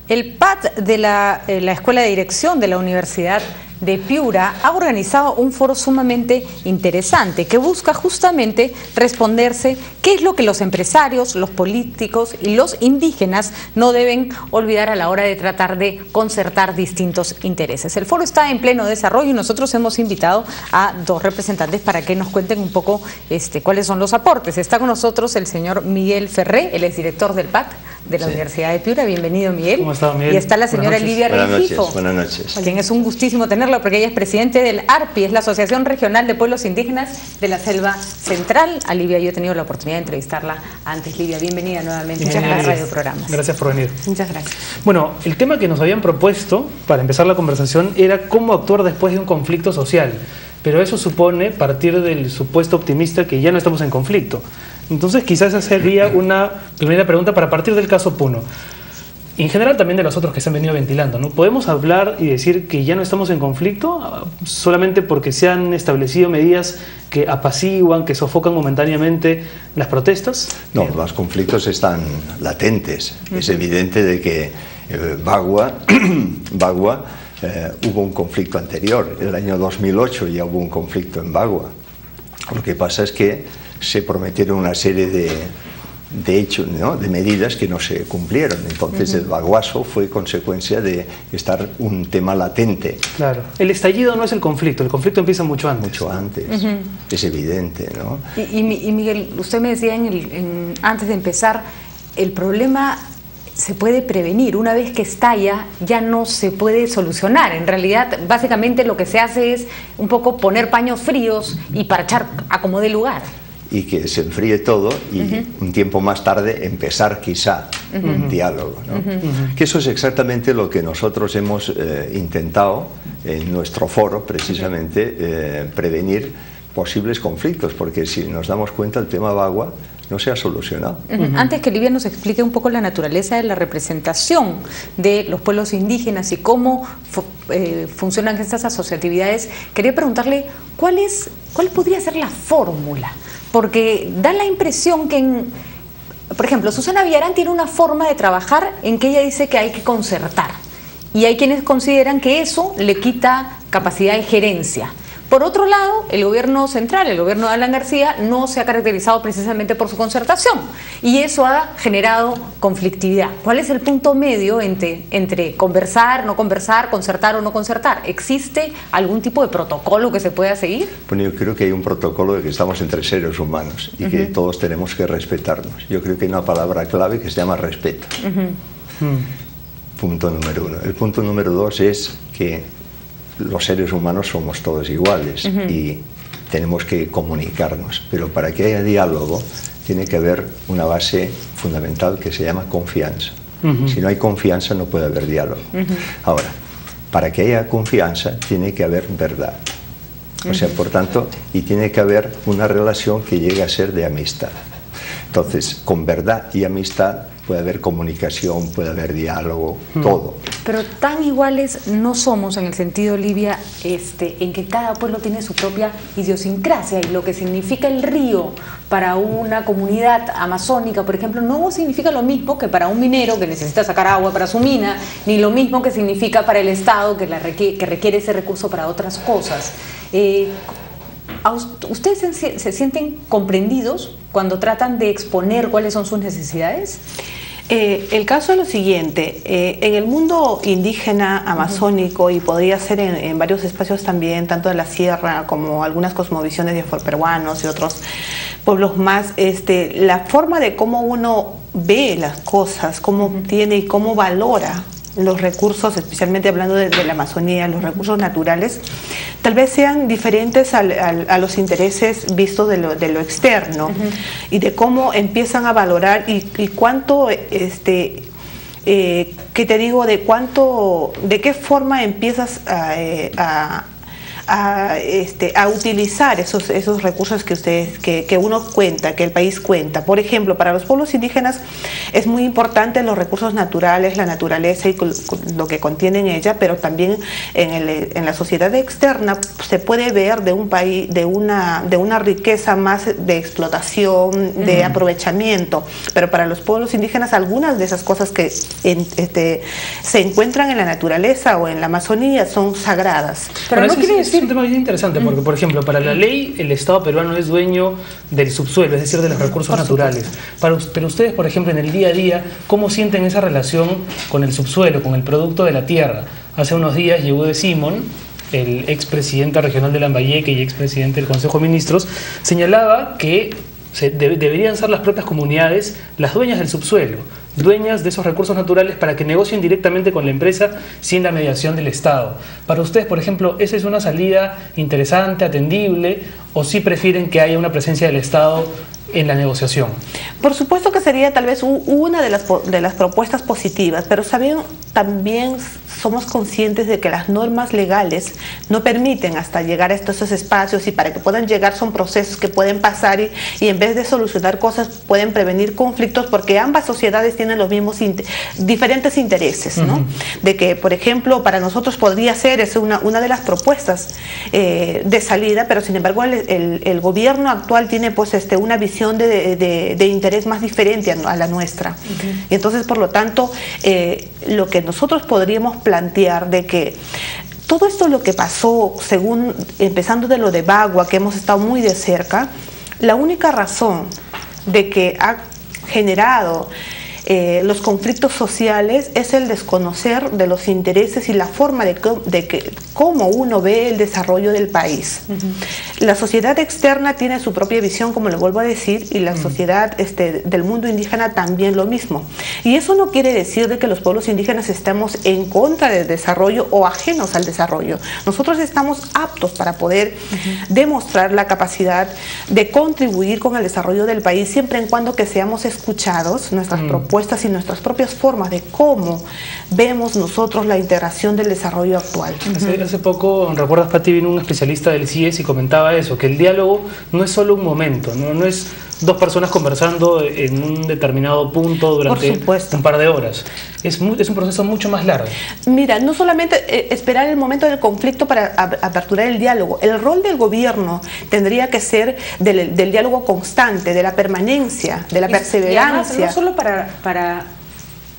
El PAT de la Escuela de Dirección de la Universidad de Piura ha organizado un foro sumamente interesante que busca justamente responderse qué es lo que los empresarios, los políticos y los indígenas no deben olvidar a la hora de tratar de concertar distintos intereses. El foro está en pleno desarrollo y nosotros hemos invitado a dos representantes para que nos cuenten un poco cuáles son los aportes. Está con nosotros el señor Miguel Ferré, él es director del PAT de la Universidad de Piura. Bienvenido, Miguel. ¿Cómo está, Miguel? Y está la señora Livia Rengifo. Buenas noches. Quien es un gustísimo tenerlo porque ella es presidente del ARPI, es la Asociación Regional de Pueblos Indígenas de la Selva Central. A Livia yo he tenido la oportunidad de entrevistarla antes. Livia, bienvenida nuevamente a la Radio Programas. Gracias por venir. Muchas gracias. Bueno, el tema que nos habían propuesto para empezar la conversación era cómo actuar después de un conflicto social, pero eso supone partir del supuesto optimista que ya no estamos en conflicto. Entonces quizás esa sería una primera pregunta para partir del caso Puno. En general también de los otros que se han venido ventilando, ¿no? ¿Podemos hablar y decir que ya no estamos en conflicto solamente porque se han establecido medidas que apaciguan, que sofocan momentáneamente las protestas? No, los conflictos están latentes. Es evidente de que Bagua hubo un conflicto anterior. En el año 2008 ya hubo un conflicto en Bagua. Lo que pasa es que se prometieron una serie de hechos, ¿no?, de medidas que no se cumplieron. Entonces el baguazo fue consecuencia de estar un tema latente. Claro, el estallido no es el conflicto empieza mucho antes. Mucho antes, es evidente, ¿no? Y Miguel, usted me decía antes de empezar, el problema se puede prevenir. Una vez que estalla ya no se puede solucionar. En realidad, básicamente lo que se hace es un poco poner paños fríos y parchar a como dé lugar. Y que se enfríe todo y un tiempo más tarde empezar quizá un diálogo, ¿no? Que eso es exactamente lo que nosotros hemos intentado en nuestro foro, precisamente, prevenir posibles conflictos, porque si nos damos cuenta el tema Bagua no se ha solucionado. Antes que Livia nos explique un poco la naturaleza de la representación de los pueblos indígenas y cómo funcionan estas asociatividades, quería preguntarle cuál podría ser la fórmula, porque da la impresión que, por ejemplo, Susana Villarán tiene una forma de trabajar en que ella dice que hay que concertar, y hay quienes consideran que eso le quita capacidad de gerencia. Por otro lado, el gobierno central, el gobierno de Alan García, no se ha caracterizado precisamente por su concertación y eso ha generado conflictividad. ¿Cuál es el punto medio entre conversar, no conversar, concertar o no concertar? ¿Existe algún tipo de protocolo que se pueda seguir? Bueno, yo creo que hay un protocolo de que estamos entre seres humanos y que todos tenemos que respetarnos. Yo creo que hay una palabra clave que se llama respeto. Punto número uno. El punto número dos es que los seres humanos somos todos iguales y tenemos que comunicarnos, pero para que haya diálogo tiene que haber una base fundamental que se llama confianza. Si no hay confianza no puede haber diálogo. Ahora, para que haya confianza tiene que haber verdad. O sea, por tanto, y tiene que haber una relación que llegue a ser de amistad. Entonces, con verdad y amistad puede haber comunicación, puede haber diálogo, todo. Pero tan iguales no somos en el sentido, Livia, en que cada pueblo tiene su propia idiosincrasia y lo que significa el río para una comunidad amazónica, por ejemplo, no significa lo mismo que para un minero que necesita sacar agua para su mina, ni lo mismo que significa para el Estado que requiere ese recurso para otras cosas. ¿Ustedes se sienten comprendidos cuando tratan de exponer cuáles son sus necesidades? El caso es lo siguiente, en el mundo indígena amazónico, y podría ser en varios espacios también, tanto de la sierra como algunas cosmovisiones de afroperuanos y otros pueblos más, la forma de cómo uno ve las cosas, cómo obtiene y cómo valora los recursos, especialmente hablando de la Amazonía, los recursos naturales, tal vez sean diferentes a los intereses vistos de lo externo, y de cómo empiezan a valorar y cuánto, ¿qué te digo? De qué forma empiezas a a utilizar esos recursos que uno cuenta, que el país cuenta. Por ejemplo, para los pueblos indígenas es muy importante los recursos naturales, la naturaleza y lo que contiene en ella, pero también en la sociedad externa se puede ver de un país, de una riqueza más de explotación, de aprovechamiento. Pero para los pueblos indígenas algunas de esas cosas que se encuentran en la naturaleza o en la Amazonía son sagradas. Pero no quiere decir... Es un tema bien interesante porque, por ejemplo, para la ley el Estado peruano es dueño del subsuelo, es decir, de los recursos naturales. Pero ustedes, por ejemplo, en el día a día, ¿cómo sienten esa relación con el subsuelo, con el producto de la tierra? Hace unos días llegó de Simón, el expresidente regional de Lambayeque y expresidente del Consejo de Ministros, señalaba que deberían ser las propias comunidades las dueñas del subsuelo, dueñas de esos recursos naturales para que negocien directamente con la empresa sin la mediación del Estado. Para ustedes, por ejemplo, ¿esa es una salida interesante, atendible, o sí prefieren que haya una presencia del Estado en la negociación? Por supuesto que sería tal vez una de las propuestas positivas, pero también somos conscientes de que las normas legales no permiten hasta llegar a estos espacios, y para que puedan llegar son procesos que pueden pasar y en vez de solucionar cosas pueden prevenir conflictos, porque ambas sociedades tienen los mismos diferentes intereses, ¿no? De que, por ejemplo, para nosotros podría ser una de las propuestas de salida, pero sin embargo el gobierno actual tiene pues una visión de interés más diferente a la nuestra. Y entonces, por lo tanto, lo que nosotros podríamos plantear de que todo esto lo que pasó, empezando de lo de Bagua, que hemos estado muy de cerca, la única razón de que ha generado los conflictos sociales es el desconocer de los intereses y la forma de cómo uno ve el desarrollo del país. La sociedad externa tiene su propia visión, como le vuelvo a decir, y la sociedad del mundo indígena también lo mismo. Y eso no quiere decir de que los pueblos indígenas estemos en contra del desarrollo o ajenos al desarrollo. Nosotros estamos aptos para poder demostrar la capacidad de contribuir con el desarrollo del país, siempre en cuando que seamos escuchados, nuestras propuestas y nuestras propias formas de cómo vemos nosotros la integración del desarrollo actual. Hace poco, ¿recuerdas, Pati? Vino un especialista del CIES y comentaba eso, que el diálogo no es solo un momento, no es dos personas conversando en un determinado punto durante un par de horas. Es un proceso mucho más largo. Mira, no solamente esperar el momento del conflicto para aperturar el diálogo. El rol del gobierno tendría que ser del diálogo constante, de la permanencia, de la perseverancia. Y además, no solo para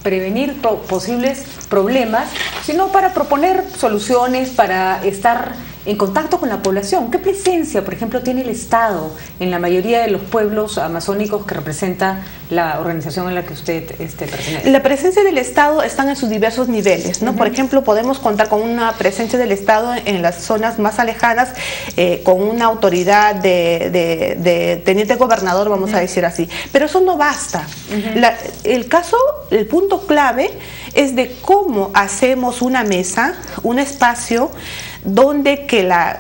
prevenir posibles problemas, sino para proponer soluciones, para estar en contacto con la población. ¿Qué presencia, por ejemplo, tiene el Estado en la mayoría de los pueblos amazónicos que representa la organización en la que usted pertenece? La presencia del Estado está en sus diversos niveles, ¿no? Por ejemplo, podemos contar con una presencia del Estado en las zonas más alejadas, con una autoridad de teniente gobernador, vamos a decir así. Pero eso no basta. El punto clave es de cómo hacemos una mesa, un espacio donde que la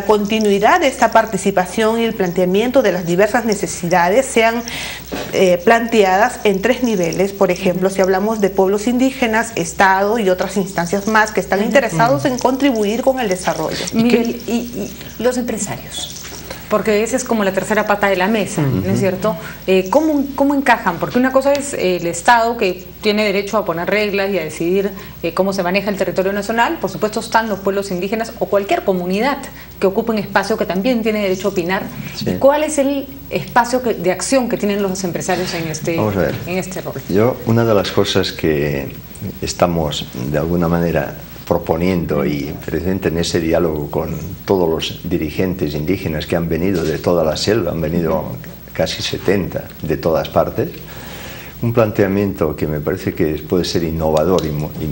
continuidad de esta participación y el planteamiento de las diversas necesidades sean planteadas en 3 niveles. Por ejemplo, si hablamos de pueblos indígenas, Estado y otras instancias más que están interesados en contribuir con el desarrollo. Miguel, y los empresarios, porque esa es como la tercera pata de la mesa, ¿no es cierto? ¿Cómo encajan? Porque una cosa es el Estado, que tiene derecho a poner reglas y a decidir cómo se maneja el territorio nacional. Por supuesto están los pueblos indígenas o cualquier comunidad que ocupe un espacio que también tiene derecho a opinar. Sí. ¿Y cuál es el espacio de acción que tienen los empresarios en este rol? Una de las cosas que estamos de alguna manera proponiendo, y precisamente en ese diálogo con todos los dirigentes indígenas que han venido de toda la selva, han venido casi 70 de todas partes, un planteamiento que me parece que puede ser innovador y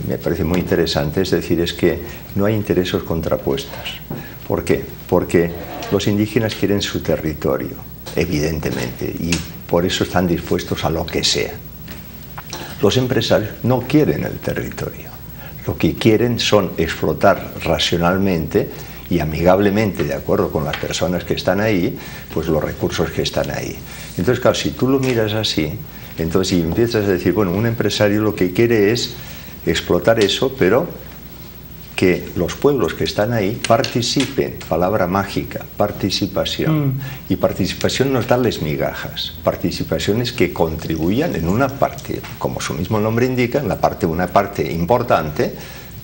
me parece muy interesante, es decir, es que no hay intereses contrapuestos. ¿Por qué? Porque los indígenas quieren su territorio, evidentemente, y por eso están dispuestos a lo que sea. Los empresarios no quieren el territorio. Lo que quieren son explotar racionalmente y amigablemente, de acuerdo con las personas que están ahí, pues los recursos que están ahí. Entonces, claro, si tú lo miras así, entonces si empiezas a decir, bueno, un empresario lo que quiere es explotar eso, pero que los pueblos que están ahí participen, palabra mágica, participación. Y participación no es darles migajas, participación es que contribuyan en una parte, como su mismo nombre indica, en una parte importante,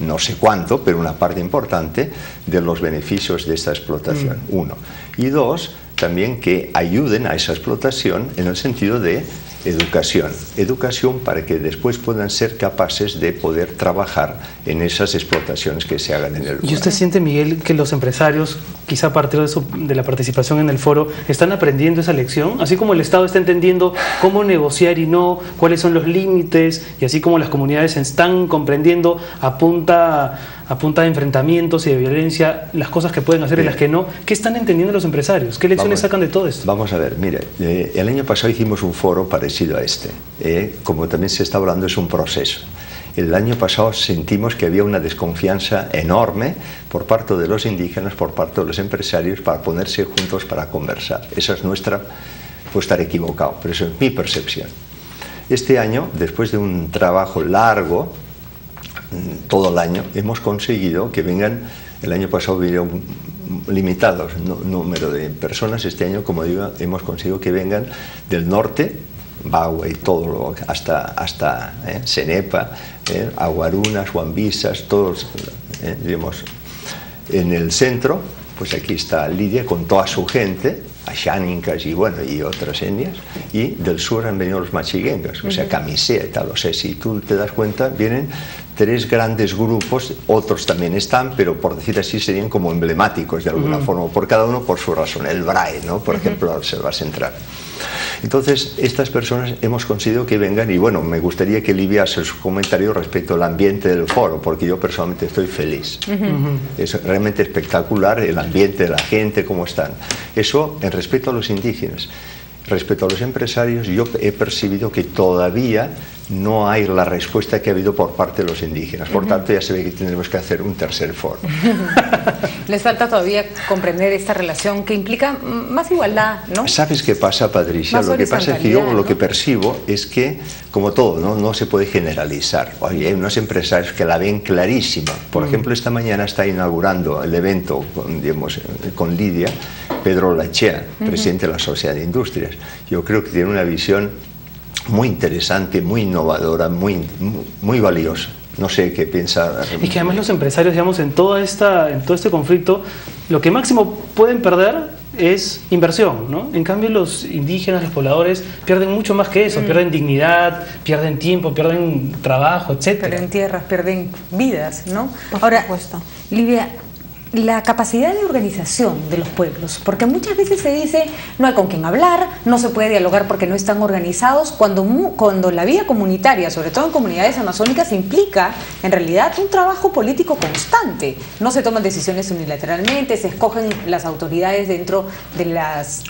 no sé cuánto, pero una parte importante de los beneficios de esta explotación, uno. Y dos, también que ayuden a esa explotación en el sentido de educación para que después puedan ser capaces de poder trabajar en esas explotaciones que se hagan en el lugar. ¿Y usted siente, Miguel, que los empresarios, quizá a partir de la participación en el foro, están aprendiendo esa lección? Así como el Estado está entendiendo cómo negociar y no, cuáles son los límites, y así como las comunidades están comprendiendo a punta de enfrentamientos y de violencia las cosas que pueden hacer y las que no, ¿qué están entendiendo los empresarios? ¿Qué lecciones sacan de todo esto? Vamos a ver, mire, el año pasado hicimos un foro parecido a este. Como también se está hablando, es un proceso. El año pasado sentimos que había una desconfianza enorme por parte de los indígenas, por parte de los empresarios, para ponerse juntos para conversar. Esa es nuestra, puedo estar equivocado, pero eso es mi percepción. Este año, después de un trabajo largo, todo el año, hemos conseguido que vengan, el año pasado vinieron limitados número de personas, este año, como digo, hemos conseguido que vengan del norte, Bagua y todo, hasta Cenepa, Aguarunas, Huambisas, todos, digamos, en el centro, pues aquí está Lidia con toda su gente, Ashánicas y bueno, y otras etnias, y del sur han venido los machiguengas, o sea, Camisea y tal, o sea, si tú te das cuenta, vienen 3 grandes grupos, otros también están, pero por decir así serían como emblemáticos de alguna forma, por cada uno por su razón, el BRAE, ¿no? Por ejemplo, al Selva Central. Entonces, estas personas hemos conseguido que vengan y bueno, me gustaría que Livia haga su comentario respecto al ambiente del foro, porque yo personalmente estoy feliz. Es realmente espectacular el ambiente de la gente, cómo están. Eso en respecto a los indígenas. Respecto a los empresarios, yo he percibido que todavía no hay la respuesta que ha habido por parte de los indígenas. Por tanto, ya se ve que tendremos que hacer un tercer foro. Les falta todavía comprender esta relación que implica más igualdad, ¿no? ¿Sabes qué pasa, Patricia? Lo que pasa es que yo lo que percibo es que, como todo, no se puede generalizar. Oye, hay unos empresarios que la ven clarísima. Por ejemplo, esta mañana está inaugurando el evento con Lidia, Pedro Lachea, presidente de la Sociedad de Industrias. Yo creo que tiene una visión muy interesante, muy innovadora, muy valiosa. No sé qué piensa. Y que además los empresarios, digamos, en todo este conflicto, lo que máximo pueden perder es inversión, ¿no? En cambio, los indígenas, los pobladores, pierden mucho más que eso, pierden dignidad, pierden tiempo, pierden trabajo, etc. Pierden tierras, pierden vidas, ¿no? Ahora, Livia, la capacidad de organización de los pueblos, porque muchas veces se dice no hay con quién hablar, no se puede dialogar porque no están organizados, cuando la vida comunitaria, sobre todo en comunidades amazónicas, implica en realidad un trabajo político constante. No se toman decisiones unilateralmente, se escogen las autoridades dentro de las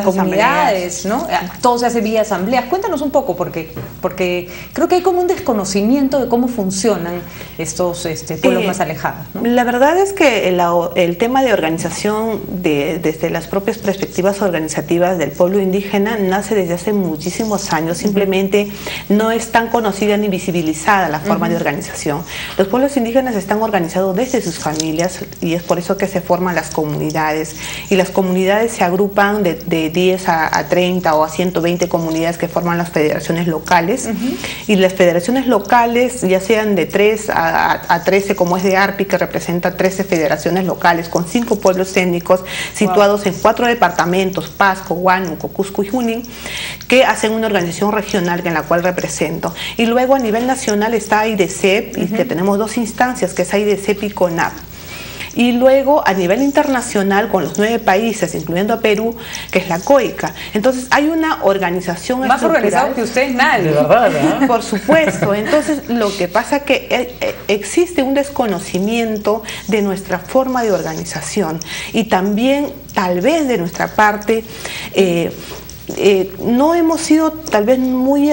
comunidades, ¿no? Todo se hace vía asambleas. Cuéntanos un poco, porque creo que hay como un desconocimiento de cómo funcionan estos pueblos más alejados, ¿no? La verdad es que el tema de organización desde las propias perspectivas organizativas del pueblo indígena nace desde hace muchísimos años, simplemente no es tan conocida ni visibilizada la forma de organización. Los pueblos indígenas están organizados desde sus familias y es por eso que se forman las comunidades, y las comunidades se agrupan de 10 a 30 o a 120 comunidades que forman las federaciones locales, y las federaciones locales, ya sean de 3 a 13, como es de ARPI, que representa 13 federaciones locales con 5 pueblos étnicos situados en 4 departamentos, Pasco, Huánuco, Cusco y Junín, que hacen una organización regional en la cual represento. Y luego a nivel nacional está AIDECEP, y que tenemos 2 instancias, que es AIDECEP y CONAP. Y luego a nivel internacional con los 9 países, incluyendo a Perú, que es la COICA. Entonces hay una organización más organizada que ustedes, nadie. De verdad, ¿eh? Por supuesto. Entonces lo que pasa es que existe un desconocimiento de nuestra forma de organización, y también tal vez de nuestra parte no hemos sido tal vez muy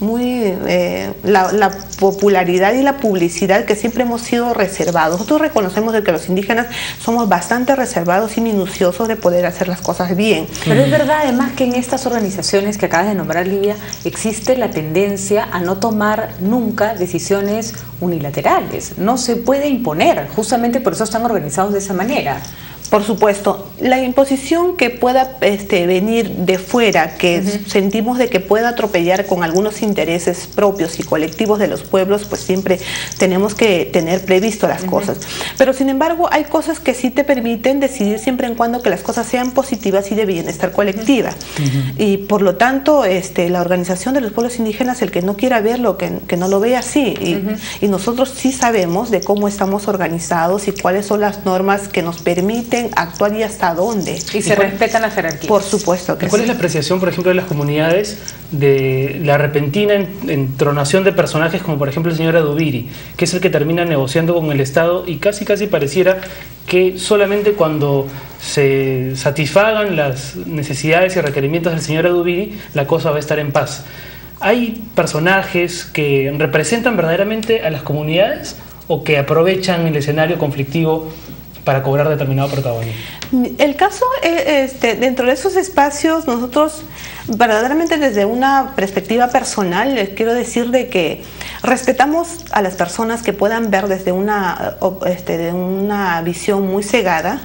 la popularidad y la publicidad, que siempre hemos sido reservados. Nosotros reconocemos de que los indígenas somos bastante reservados y minuciosos de poder hacer las cosas bien. Pero es verdad además que en estas organizaciones que acabas de nombrar, Livia, existe la tendencia a no tomar nunca decisiones unilaterales. No se puede imponer, justamente por eso están organizados de esa manera. Por supuesto, la imposición que pueda venir de fuera, que sentimos de que pueda atropellar con algunos intereses propios y colectivos de los pueblos, pues siempre tenemos que tener previsto las cosas. Pero sin embargo, hay cosas que sí te permiten decidir siempre en cuando que las cosas sean positivas y de bienestar colectiva. Y por lo tanto, la organización de los pueblos indígenas, el que no quiera verlo, que no lo vea así. Y nosotros sí sabemos de cómo estamos organizados y cuáles son las normas que nos permiten actuar y hasta dónde. Y se respetan las jerarquías. Por supuesto que sí. ¿Cuál es la apreciación, por ejemplo, de las comunidades de la repentina entronación de personajes como por ejemplo el señor Adubiri, que es el que termina negociando con el Estado y casi pareciera que solamente cuando se satisfagan las necesidades y requerimientos del señor Adubiri, la cosa va a estar en paz? ¿Hay personajes que representan verdaderamente a las comunidades o que aprovechan el escenario conflictivo para cobrar determinado protagonismo? El caso, dentro de esos espacios, nosotros verdaderamente desde una perspectiva personal les quiero decir de que respetamos a las personas que puedan ver desde de una visión muy cegada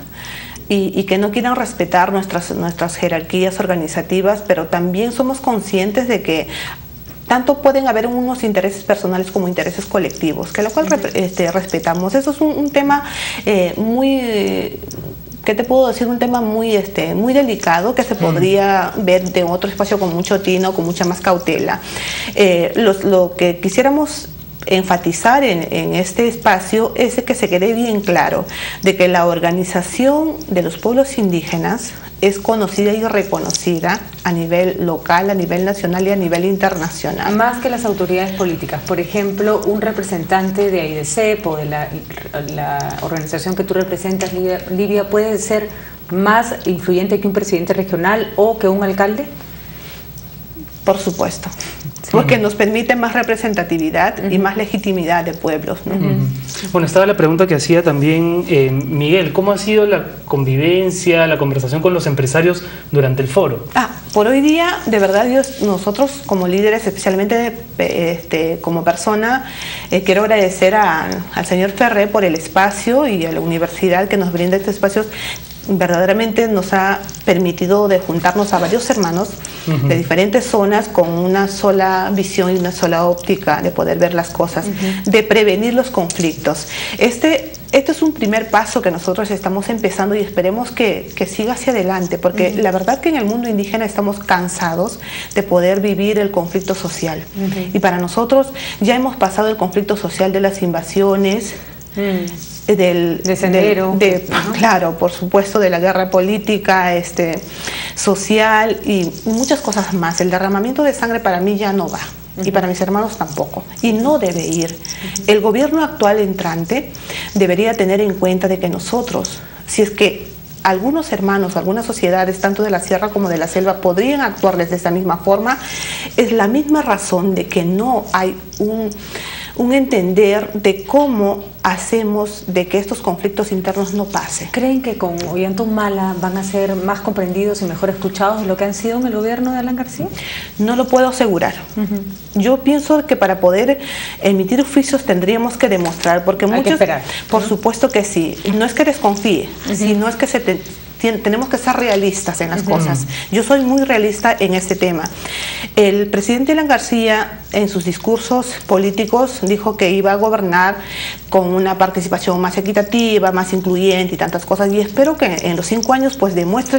y que no quieran respetar nuestras jerarquías organizativas, pero también somos conscientes de que tanto pueden haber unos intereses personales como intereses colectivos, que lo cual respetamos. Eso es un tema muy... ¿Qué te puedo decir? Un tema muy delicado que se podría ver de otro espacio con mucho tino, con mucha más cautela. Lo que quisiéramos enfatizar en este espacio es de que se quede bien claro de que la organización de los pueblos indígenas es conocida y reconocida a nivel local, a nivel nacional y a nivel internacional. Más que las autoridades políticas. Por ejemplo, un representante de AIDESEP o de la organización que tú representas, Livia, ¿puede ser más influyente que un presidente regional o que un alcalde? Por supuesto. Porque nos permite más representatividad y más legitimidad de pueblos, ¿no? Bueno, estaba la pregunta que hacía también Miguel. ¿Cómo ha sido la convivencia, la conversación con los empresarios durante el foro? Por hoy día, de verdad, nosotros como líderes, especialmente como persona, quiero agradecer al señor Ferré por el espacio y a la universidad que nos brinda estos espacios. Verdaderamente nos ha permitido de juntarnos a varios hermanos de diferentes zonas con una sola visión y una sola óptica de poder ver las cosas, de prevenir los conflictos. Este es un primer paso que nosotros estamos empezando y esperemos que siga hacia adelante, porque la verdad que en el mundo indígena estamos cansados de poder vivir el conflicto social. Y para nosotros ya hemos pasado el conflicto social de las invasiones, claro, por supuesto, de la guerra política, social y muchas cosas más. El derramamiento de sangre para mí ya no va. Y para mis hermanos tampoco, y no debe ir. El gobierno actual entrante debería tener en cuenta de que nosotros, si es que algunos hermanos, algunas sociedades, tanto de la sierra como de la selva, podrían actuar de esa misma forma, es la misma razón de que no hay un entender de cómo hacemos de que estos conflictos internos no pasen. ¿Creen que con Ollantaytamala van a ser más comprendidos y mejor escuchados de lo que han sido en el gobierno de Alan García? No lo puedo asegurar. Yo pienso que para poder emitir juicios tendríamos que demostrar, porque hay que esperar. Por supuesto que sí. No es que desconfíe, sino es que tenemos que ser realistas en las cosas. Yo soy muy realista en este tema. El presidente Alan García, en sus discursos políticos, dijo que iba a gobernar con una participación más equitativa, más incluyente y tantas cosas, y espero que en los 5 años pues demuestre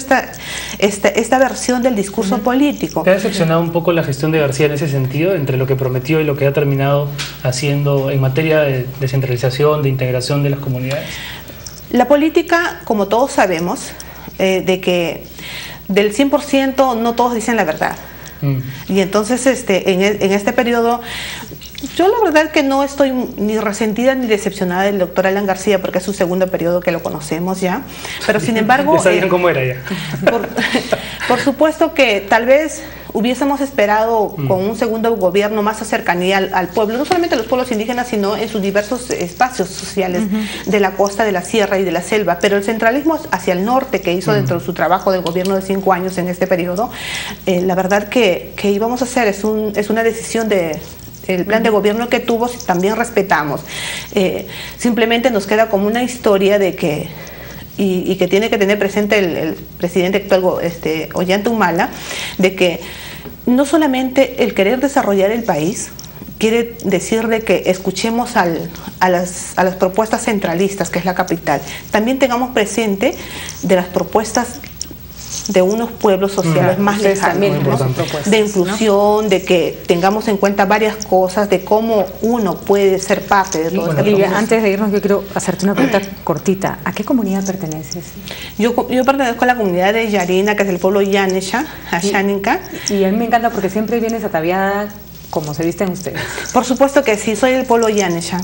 esta versión del discurso político. ¿Te ha decepcionado un poco la gestión de García en ese sentido, entre lo que prometió y lo que ha terminado haciendo en materia de descentralización, de integración de las comunidades? La política, como todos sabemos, de que del 100% no todos dicen la verdad. Y entonces en este periodo, yo la verdad que no estoy ni resentida ni decepcionada del doctor Alan García, porque es su segundo periodo que lo conocemos ya, pero sin embargo... Ya sabían cómo era ya. Por supuesto que tal vez hubiésemos esperado con un segundo gobierno más a cercanía al pueblo, no solamente a los pueblos indígenas, sino en sus diversos espacios sociales de la costa, de la sierra y de la selva. Pero el centralismo hacia el norte que hizo dentro de su trabajo del gobierno de 5 años en este periodo, la verdad que íbamos a hacer es una decisión el plan de gobierno que tuvo, también respetamos. Simplemente nos queda como una historia de que, y que tiene que tener presente el presidente actual, Ollanta Humala, de que no solamente el querer desarrollar el país quiere decir de que escuchemos a las propuestas centralistas, que es la capital. También tengamos presente de las propuestas de unos pueblos sociales más lejanos, de inclusión, ¿no? De que tengamos en cuenta varias cosas, de cómo uno puede ser parte de todo este proceso. Antes de irnos, yo quiero hacerte una pregunta cortita. ¿A qué comunidad perteneces? Yo pertenezco a la comunidad de Yarina, que es el pueblo Yanesha, Asháninca. Y a mí me encanta porque siempre vienes ataviada como se visten ustedes. Por supuesto que sí, soy del pueblo Yanesha,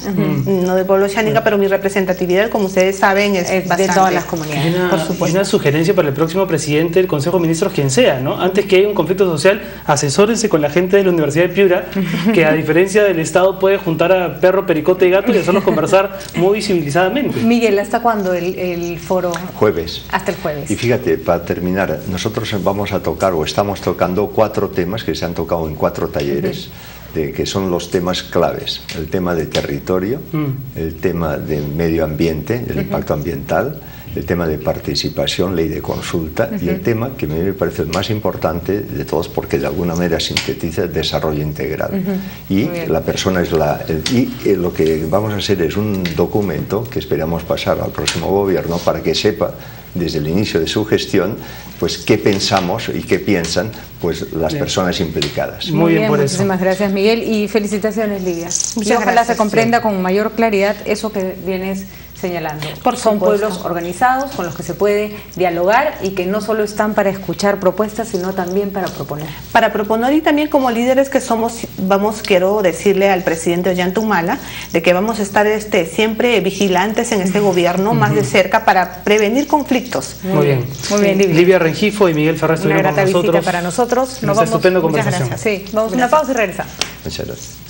no del pueblo Asháninca, pero mi representatividad, como ustedes saben, es bastante, de todas las comunidades. Por supuesto. Y una sugerencia para el próximo presidente del Consejo de Ministros, quien sea, ¿no? Antes que haya un conflicto social, asesórense con la gente de la Universidad de Piura, que a diferencia del Estado puede juntar a perro, pericote y gato y hacerlos conversar muy civilizadamente. Miguel, ¿hasta cuándo el foro? Jueves. Hasta el jueves. Y fíjate, para terminar, nosotros vamos a tocar o estamos tocando 4 temas que se han tocado en 4 talleres. Que son los temas claves: el tema de territorio, el tema de medio ambiente, el impacto ambiental, el tema de participación, ley de consulta, y el tema que a mí me parece el más importante de todos, porque de alguna manera sintetiza el desarrollo integral. Y la persona es lo que vamos a hacer es un documento que esperamos pasar al próximo gobierno para que sepa desde el inicio de su gestión pues qué pensamos y qué piensan pues las personas implicadas. Muy bien, muchísimas gracias, Miguel, y felicitaciones, Lidia. Y ojalá se comprenda con mayor claridad eso que vienes señalando. Son pueblos organizados con los que se puede dialogar y que no solo están para escuchar propuestas, sino también para proponer. Para proponer, y también como líderes que somos, quiero decirle al presidente Ollanta Humala de que vamos a estar siempre vigilantes en este gobierno, más de cerca, para prevenir conflictos. Muy bien. Muy bien, Livia. Livia Rengifo y Miguel Ferrer estuvieron con nosotros. Una grata visita para nosotros. Nos vamos. Estupenda conversación. Muchas gracias. Sí, vamos a una pausa y regresamos. Muchas gracias.